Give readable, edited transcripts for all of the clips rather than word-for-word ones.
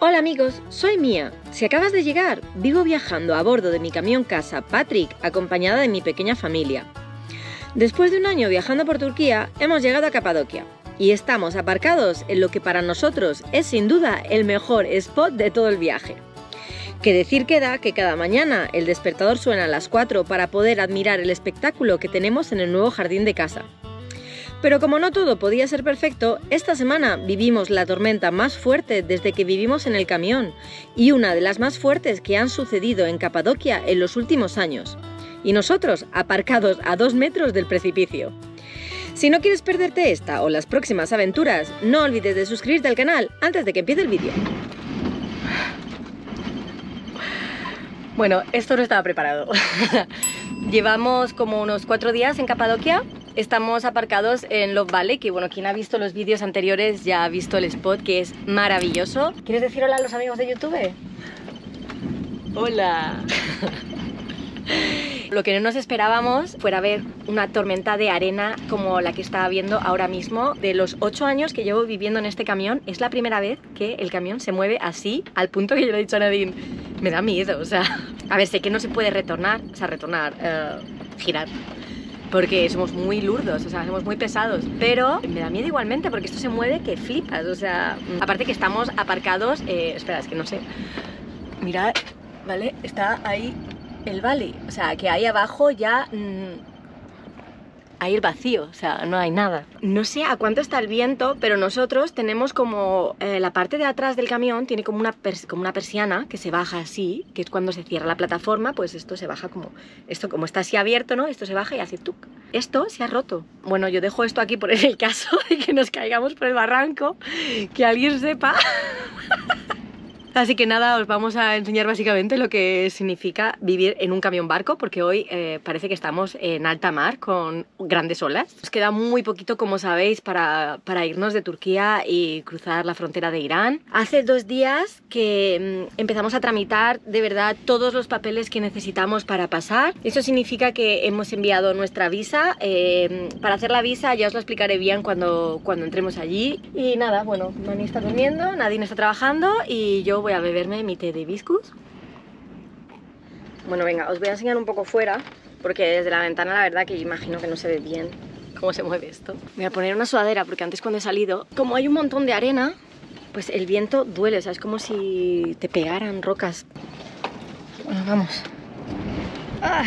Hola amigos, soy Mía. Si acabas de llegar, vivo viajando a bordo de mi camión casa Patrick, acompañada de mi pequeña familia. Después de un año viajando por Turquía, hemos llegado a Capadocia y estamos aparcados en lo que para nosotros es sin duda el mejor spot de todo el viaje. Que decir queda que cada mañana el despertador suena a las 4 para poder admirar el espectáculo que tenemos en el nuevo jardín de casa. Pero como no todo podía ser perfecto, esta semana vivimos la tormenta más fuerte desde que vivimos en el camión y una de las más fuertes que han sucedido en Capadocia en los últimos años. Y nosotros aparcados a 2 metros del precipicio. Si no quieres perderte esta o las próximas aventuras, no olvides de suscribirte al canal antes de que empiece el vídeo. Bueno, esto no estaba preparado. Llevamos como unos 4 días en Capadocia. Estamos aparcados en Love Valley, que bueno, quien ha visto los vídeos anteriores ya ha visto el spot, que es maravilloso. ¿Quieres decir hola a los amigos de YouTube? ¡Hola! Lo que no nos esperábamos fuera ver una tormenta de arena como la que estaba viendo ahora mismo. De los 8 años que llevo viviendo en este camión, es la primera vez que el camión se mueve así, al punto que yo le he dicho a Nadine, me da miedo, o sea... A ver, sé que no se puede girar, porque somos muy lurdos, o sea, somos muy pesados, pero me da miedo igualmente porque esto se mueve que flipas, o sea... Aparte que estamos aparcados, espera, es que no sé... Mirad, ¿vale? Está ahí el valley, o sea, que ahí abajo ya... hay el vacío, o sea, no hay nada. No sé a cuánto está el viento, pero nosotros tenemos como... la parte de atrás del camión tiene como una persiana que se baja así, que es cuando se cierra la plataforma, pues esto se baja como... Esto como está así abierto, ¿no? Esto se baja y hace tuc. Esto se ha roto. Bueno, yo dejo esto aquí por el caso de que nos caigamos por el barranco, que alguien sepa... Así que nada, os vamos a enseñar básicamente lo que significa vivir en un camión barco, porque hoy parece que estamos en alta mar con grandes olas. Nos queda muy poquito, como sabéis, para irnos de Turquía y cruzar la frontera de Irán. Hace 2 días que empezamos a tramitar de verdad todos los papeles que necesitamos para pasar. Eso significa que hemos enviado nuestra visa. Para hacer la visa ya os lo explicaré bien cuando entremos allí. Y nada, bueno, Mani está durmiendo, Nadine está trabajando y yo voy a beberme mi té de hibiscus. Bueno, venga, os voy a enseñar un poco fuera, porque desde la ventana la verdad que imagino que no se ve bien cómo se mueve esto. Voy a poner una sudadera porque antes cuando he salido, como hay un montón de arena, pues el viento duele, o sea, es como si te pegaran rocas. Bueno, vamos. ¡Ah!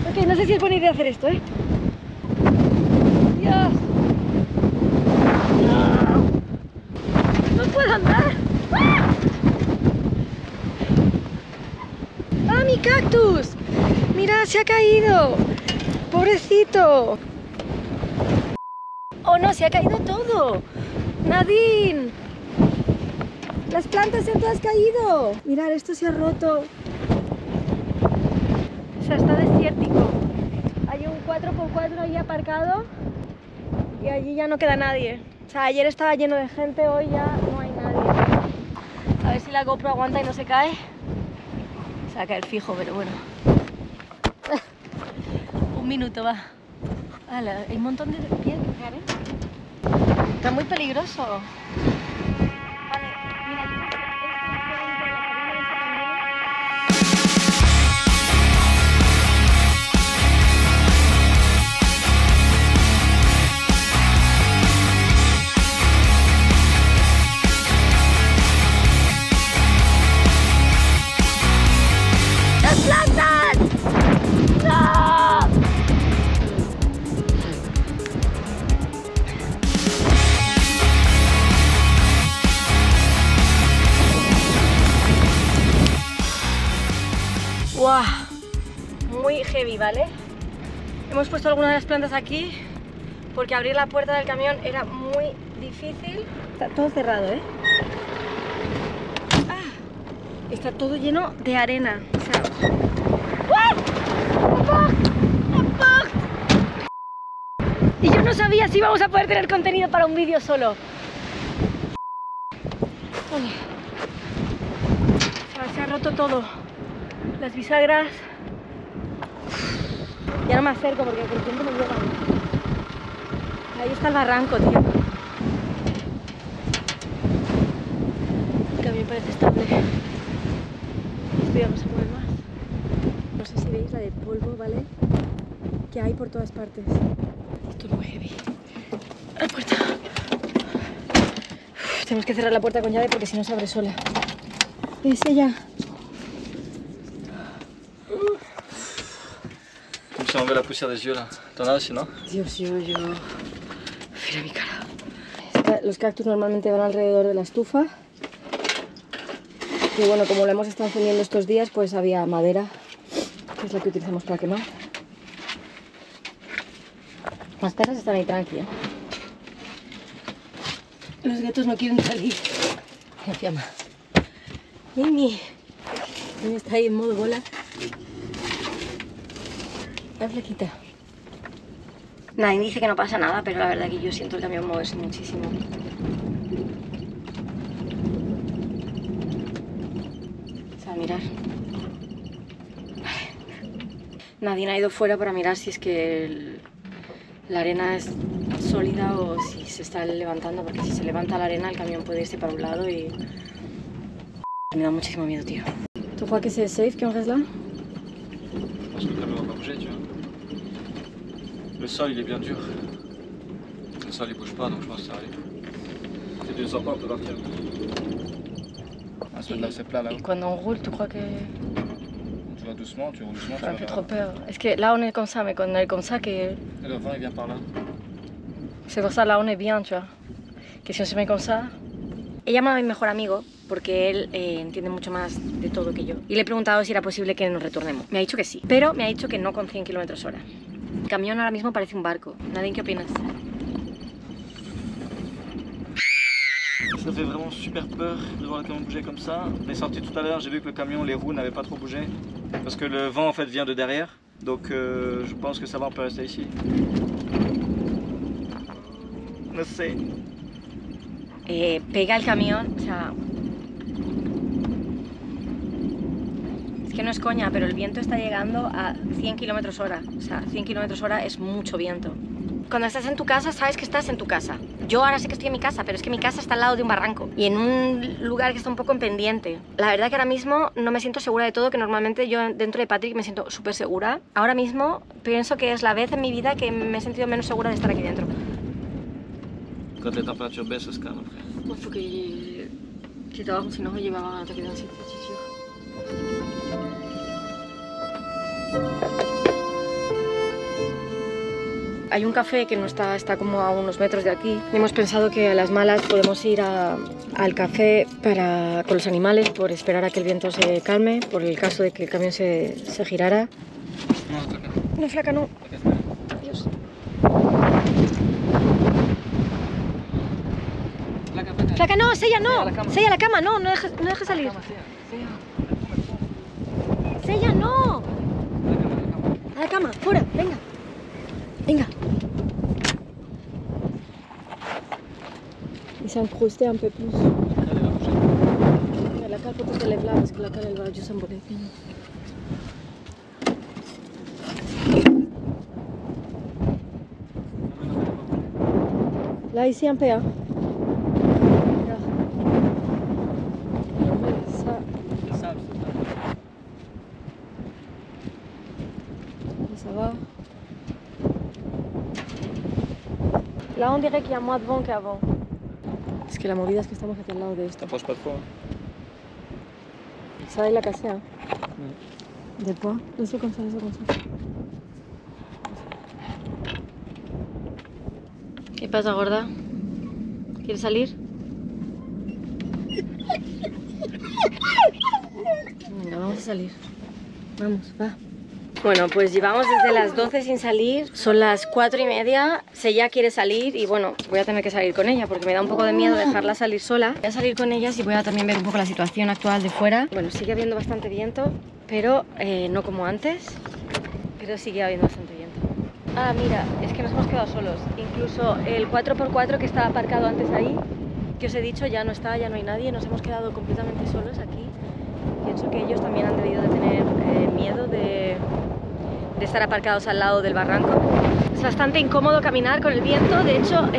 Ok, no sé si es buena idea hacer esto, ¿eh? ¡Dios! ¡No puedo andar! ¡Ah! ¡Ah, mi cactus! ¡Mira, se ha caído! ¡Pobrecito! ¡Oh, no! ¡Se ha caído todo! ¡Nadine! ¡Las plantas se han todas caído! Mirad, esto se ha roto. O sea, está desértico. Hay un 4x4 ahí aparcado y allí ya no queda nadie. O sea, ayer estaba lleno de gente, hoy ya no hay nadie. A ver si la GoPro aguanta y no se cae. Se va a caer fijo, pero bueno. Un minuto, va. ¡Hala! Hay un montón de piedras, ¿eh? Está muy peligroso. Vale, mira, yo creo que ¡wow! Muy heavy, ¿vale? Hemos puesto algunas de las plantas aquí porque abrir la puerta del camión era muy difícil. Está todo cerrado, ¿eh? ¡Ah! Está todo lleno de arena. O sea... Y yo no sabía si íbamos a poder tener contenido para un vídeo solo. O sea, se ha roto todo. Las bisagras. Ya no me acerco porque el tiempo me lleva. Ahí está el barranco, tío. El camión parece estable. Esto ya no se mueve más. No sé si veis la de polvo, ¿vale? Que hay por todas partes. Esto es muy heavy. La puerta. Uf, tenemos que cerrar la puerta con llave porque si no se abre sola. ¿Es ella? Se me ve la poussière des yeux là. T'en as aussi, ¿no? Dios, yo. Mira mi cara. Los cactus normalmente van alrededor de la estufa. Y bueno, como lo hemos estado encendiendo estos días, pues había madera, que es la que utilizamos para quemar. Las perras están ahí tranquilas. Los gatos no quieren salir. Me llama. Mimi. Mimi está ahí en modo bola. La flaquita. Nadie dice que no pasa nada, pero la verdad que yo siento el camión moverse muchísimo. O sea, mirar. Nadie ha ido fuera para mirar si es que la arena es sólida o si se está levantando, porque si se levanta la arena el camión puede irse para un lado y... Me da muchísimo miedo, tío. ¿Tú crees que c'est safe qu'on reste là? Parce que le camion va pas bouger, tu vois. Le sol il est bien dur. Le sol il bouge pas donc je pense que ça arrive. Si tu le sens pas on peut partir. Ah, celui-là c'est plat là-haut. Quand on roule, tu crois que... Tu vas doucement, tu roules doucement. Ça me fait trop peur. Est-ce que là on est comme ça, mais quand on est comme ça que... Et le vent il vient par là. C'est pour ça là on est bien, tu vois. Que si on se met comme ça... He llamado a mi mejor amigo porque él entiende mucho más de todo que yo. Y le he preguntado si era posible que nos retornemos. Me ha dicho que sí, pero me ha dicho que no con 100 km/h. El camión ahora mismo parece un barco. Nadine, ¿qué opinas? Ça fait vraiment super peur de voir le camion bouger comme ça. On est sorti tout à l'heure, j'ai vu que le camion, les roues n'avaient pas trop bougé. Parce que le vent en fait vient de derrière. Donc je pense que ça va, on peut rester ici. No sé. Pega el camión, o sea... Es que no es coña, pero el viento está llegando a 100 km/h. O sea, 100 km/h es mucho viento. Cuando estás en tu casa, sabes que estás en tu casa. Yo ahora sé que estoy en mi casa, pero es que mi casa está al lado de un barranco y en un lugar que está un poco en pendiente. La verdad que ahora mismo no me siento segura de todo, que normalmente yo dentro de Patrick me siento súper segura. Ahora mismo pienso que es la vez en mi vida que me he sentido menos segura de estar aquí dentro. Quand les températures baissent, ça se calme après. Il faut que dehors, sinon il va y avoir un attaque d'anxiété, c'est sûr. Hay un café que no está como a unos metros de aquí. Y hemos pensado que a las malas podemos ir al café con los animales por esperar a que el viento se calme, por el caso de que el camión se girara. No, flaca, no. Dios. Flaca, no, Sella, no. Sella, la cama, no dejes salir. Sella, no. A la cama, fuera, venga. Venga. Il s'est incrusté un peu plus. La cale peut-être elle lève là parce que la cale elle va juste s'emboler. Là ici un peu hein. Ça va. Là on dirait qu'il y a moins de vent qu'avant. Es que la movida es que estamos aquí al lado de esto. T'approches pas trop. Ça y la casé, hein. De poids. Eso con ça, eso con ça. ¿Qué pasa, gorda? ¿Quieres salir? Venga, vamos a salir. Vamos, va. Bueno, pues llevamos desde las 12 sin salir, son las 4:30, Sella quiere salir y bueno, voy a tener que salir con ella porque me da un poco de miedo dejarla salir sola. Voy a salir con ellas y voy a también ver un poco la situación actual de fuera. Bueno, sigue habiendo bastante viento, pero no como antes, pero sigue habiendo bastante viento. Ah, mira, es que nos hemos quedado solos, incluso el 4x4 que estaba aparcado antes ahí, que os he dicho, ya no está, ya no hay nadie, nos hemos quedado completamente solos aquí. Pienso que ellos también han debido de tener miedo de de estar aparcados al lado del barranco. Es bastante incómodo caminar con el viento, de hecho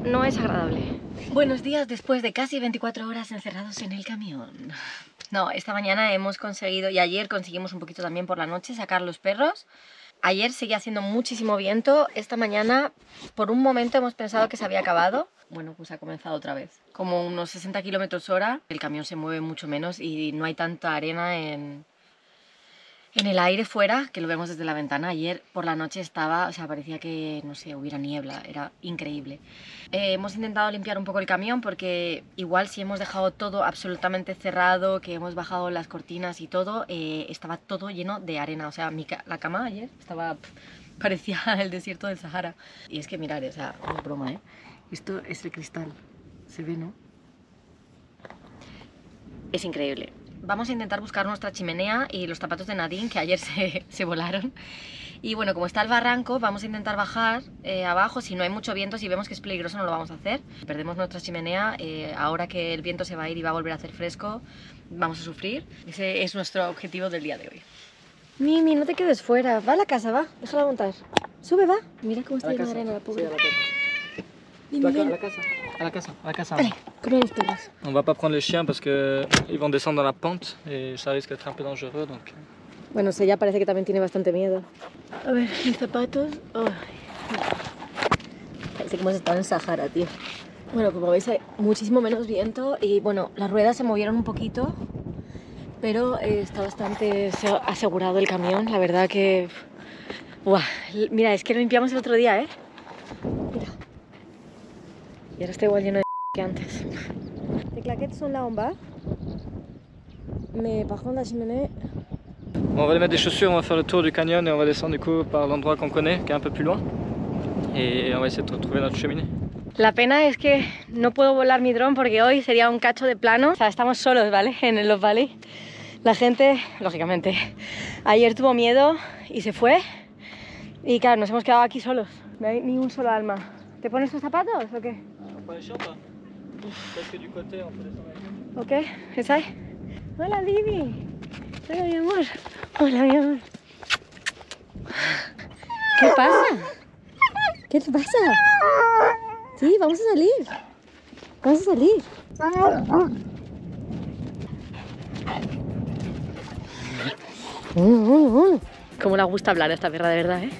no es agradable. Buenos días después de casi 24 horas encerrados en el camión. No, esta mañana hemos conseguido, y ayer conseguimos un poquito también por la noche, sacar los perros. Ayer seguía haciendo muchísimo viento, esta mañana por un momento hemos pensado que se había acabado. Bueno, pues ha comenzado otra vez. Como unos 60 km/h, el camión se mueve mucho menos y no hay tanta arena en el aire fuera, que lo vemos desde la ventana. Ayer por la noche estaba, o sea, parecía que, no sé, hubiera niebla, era increíble. Hemos intentado limpiar un poco el camión porque igual si hemos dejado todo absolutamente cerrado, que hemos bajado las cortinas y todo, estaba todo lleno de arena. O sea, la cama ayer estaba, parecía el desierto del Sahara. Y es que mirad, o sea, no es broma, ¿eh? Esto es el cristal, se ve, ¿no? Es increíble. Vamos a intentar buscar nuestra chimenea y los zapatos de Nadine, que ayer se volaron. Y bueno, como está el barranco, vamos a intentar bajar abajo. Si no hay mucho viento, si vemos que es peligroso, no lo vamos a hacer. Si perdemos nuestra chimenea, ahora que el viento se va a ir y va a volver a hacer fresco, vamos a sufrir. Ese es nuestro objetivo del día de hoy. Mimi, no te quedes fuera. Va a la casa, va. Déjala montar. Sube, va. Mira cómo está llena de arena la pobre. Sí, a la casa. Mimi, À ven. la casa. À la casa. À la casa. Allez, con los perros. On va pas prendre les chiens parce que ils vont descendre dans la pente et ça risque d'être un peu dangereux donc. Bueno, ella parece que también tiene bastante miedo. A ver, mis zapatos. Ay. Parece que hemos estado en Sahara, tío. Bueno, como veis hay muchísimo menos viento y bueno, las ruedas se movieron un poquito, pero está bastante asegurado el camión. La verdad que... Buah, mira, es que lo limpiamos el otro día, ¿eh? Mira. Y ahora está igual lleno de que antes. Les claquettes sont là en bas. Mais par contre la cheminée... On va aller mettre des chaussures, on va faire le tour du canyon et on va descendre du coup par l'endroit qu'on connaît, qui est un peu plus loin. Et on va essayer de retrouver notre cheminée. La pena es que no puedo volar mi dron porque hoy sería un cacho de plano. O sea, estamos solos, ¿vale? En el Love Valley. La gente, lógicamente, ayer tuvo miedo y se fue. Y claro, nos hemos quedado aquí solos. No hay ni un solo alma. ¿Te pones tus zapatos o qué? On prend les chiens ou pas? Peut-être que du côté on peut descendre avec eux. ¿Ok? ¿Estás ahí? Hola, Vivi. Hola, mi amor. Hola, mi amor. ¿Qué pasa? ¿Qué te pasa? Sí, vamos a salir. Vamos a salir. Como le gusta hablar a esta perra, de verdad, ¿eh?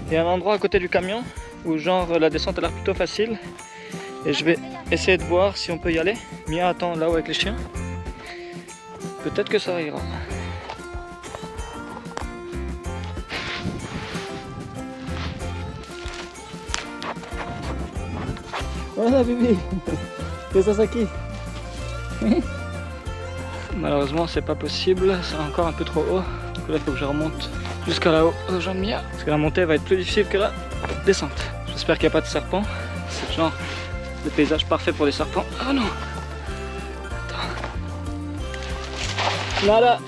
Il y a un endroit à côté du camion où genre la descente a l'air plutôt facile. Et je vais essayer de voir si on peut y aller. Mia attend là-haut avec les chiens. Peut-être que ça ira. Hola Bibi, ¿qué estás aquí? Malheureusement c'est pas possible, c'est encore un peu trop haut. Donc là il faut que je remonte jusqu'à là-haut, rejoindre Mia. Parce que la montée va être plus difficile que la descente. J'espère qu'il n'y a pas de serpent. C'est genre le paysage parfait pour les serpents. Oh non! Attends. Nada!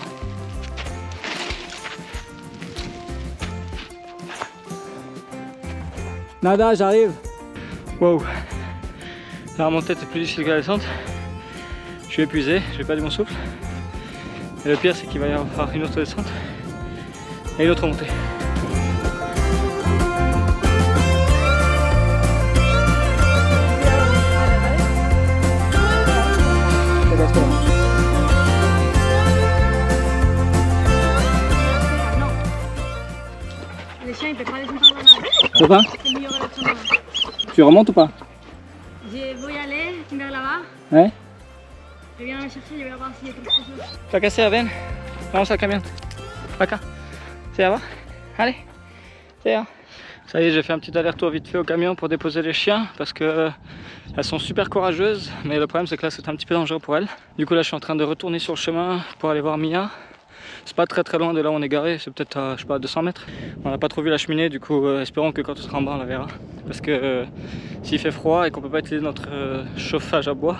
Nada, j'arrive! Wow! La remontée était plus difficile que la descente. Je suis épuisé, j'ai perdu mon souffle. Et le pire c'est qu'il va y avoir une autre descente et une autre montée. Les chiens ils peuvent pas descendre par là. Ça va? Tu remontes ou pas? Je voy a aller vers là-bas. Ouais? Je viens me chercher, je vais voir s'il y a quelque chose. Para acá, ven. Vamos al camión. Para acá. Ça va? Allez. Ça va. Ça y est, j'ai fait un petit aller-retour vite fait au camion pour déposer les chiens parce que elles sont super courageuses, mais le problème c'est que là c'est un petit peu dangereux pour elles. Du coup là je suis en train de retourner sur le chemin pour aller voir Mia. C'est pas très loin de là où on est garé, c'est peut-être à, je sais pas, 200 mètres. On n'a pas trop vu la cheminée, du coup espérons que quand on sera en bas on la verra. Parce que s'il fait froid et qu'on peut pas utiliser notre chauffage à bois,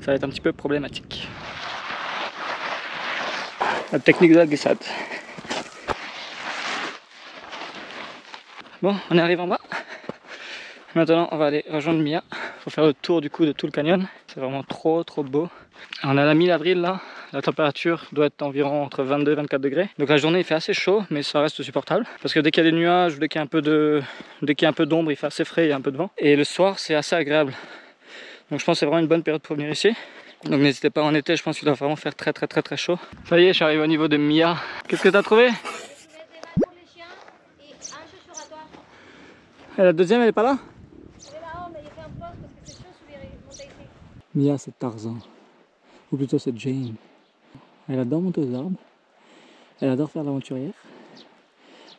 ça va être un petit peu problématique. La technique de la glissade. Bon, on est arrivé en bas. Maintenant, on va aller rejoindre Mia. Il faut faire le tour du coup de tout le canyon. C'est vraiment trop beau. On a la mi-avril là. la température doit être environ entre 22 et 24 degrés. Donc la journée il fait assez chaud, mais ça reste supportable. Parce que dès qu'il y a des nuages, dès qu'il y a un peu d'ombre, il fait assez frais, il y a un peu de vent. Et le soir c'est assez agréable. Donc je pense que c'est vraiment une bonne période pour venir ici. Donc n'hésitez pas en été, je pense qu'il doit vraiment faire très chaud. Ça y est, je suis arrivé au niveau de Mia. Qu'est-ce que tu as trouvé? Et la deuxième, elle est pas là? Mia, c'est Tarzan. Ou plutôt c'est Jane. Elle adore monter aux arbres. Elle adore faire l'aventurière.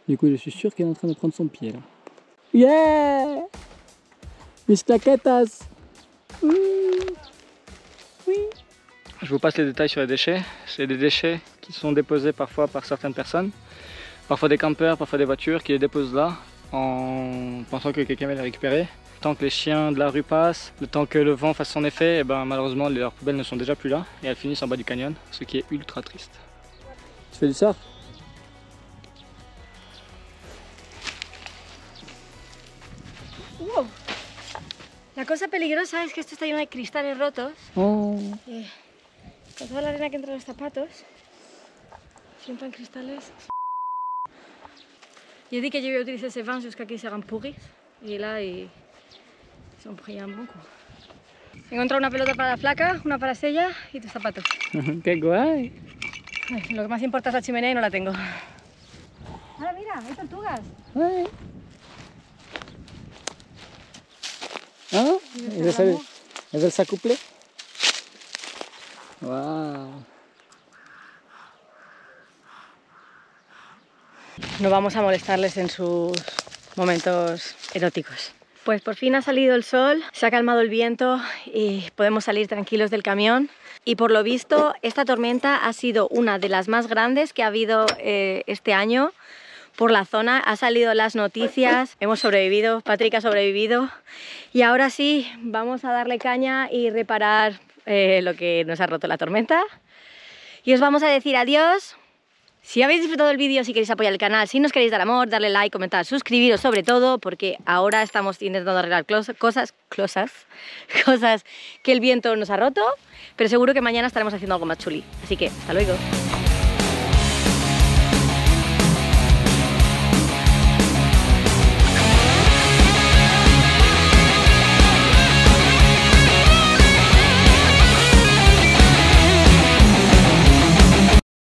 Du coup, je suis sûr qu'elle est en train de prendre son pied là. Yeah! Mis claquetas! Oui! Je vous passe les détails sur les déchets. C'est des déchets qui sont déposés parfois par certaines personnes. Parfois des campeurs, parfois des voitures qui les déposent là en pensant que quelqu'un va les récupérer. Le temps que les chiens de la rue passent, le temps que le vent fasse son effet, et ben malheureusement leurs poubelles ne sont déjà plus là et elles finissent en bas du canyon, ce qui est ultra triste. Tu fais du surf? Wow. La cosa peligrosa es que esto está lleno de cristales rotos. Oh. Con toda la arena que entra en los zapatos, siempre en cristales. J'ai dit que je vais utiliser ces vents jusqu'à qu'ils seront pourris. Et là, ils sont brillants un poco. He encontrado una pelota para la flaca, una para Sella y tus zapatos. ¡Qué guay! Lo que más importa es la chimenea y no la tengo. Ahora mira, hay tortugas. Ouais. Hein? Elles veulent s'accoupler? Wow. No vamos a molestarles en sus momentos eróticos. Pues por fin ha salido el sol, se ha calmado el viento y podemos salir tranquilos del camión. Y por lo visto esta tormenta ha sido una de las más grandes que ha habido este año por la zona. Ha salido en las noticias, hemos sobrevivido, Patrick ha sobrevivido. Y ahora sí, vamos a darle caña y reparar lo que nos ha roto la tormenta. Y os vamos a decir adiós. Si habéis disfrutado del vídeo, si queréis apoyar el canal, si nos queréis dar amor, darle like, comentar, suscribiros sobre todo, porque ahora estamos intentando arreglar cosas que el viento nos ha roto, pero seguro que mañana estaremos haciendo algo más chuli. Así que, hasta luego.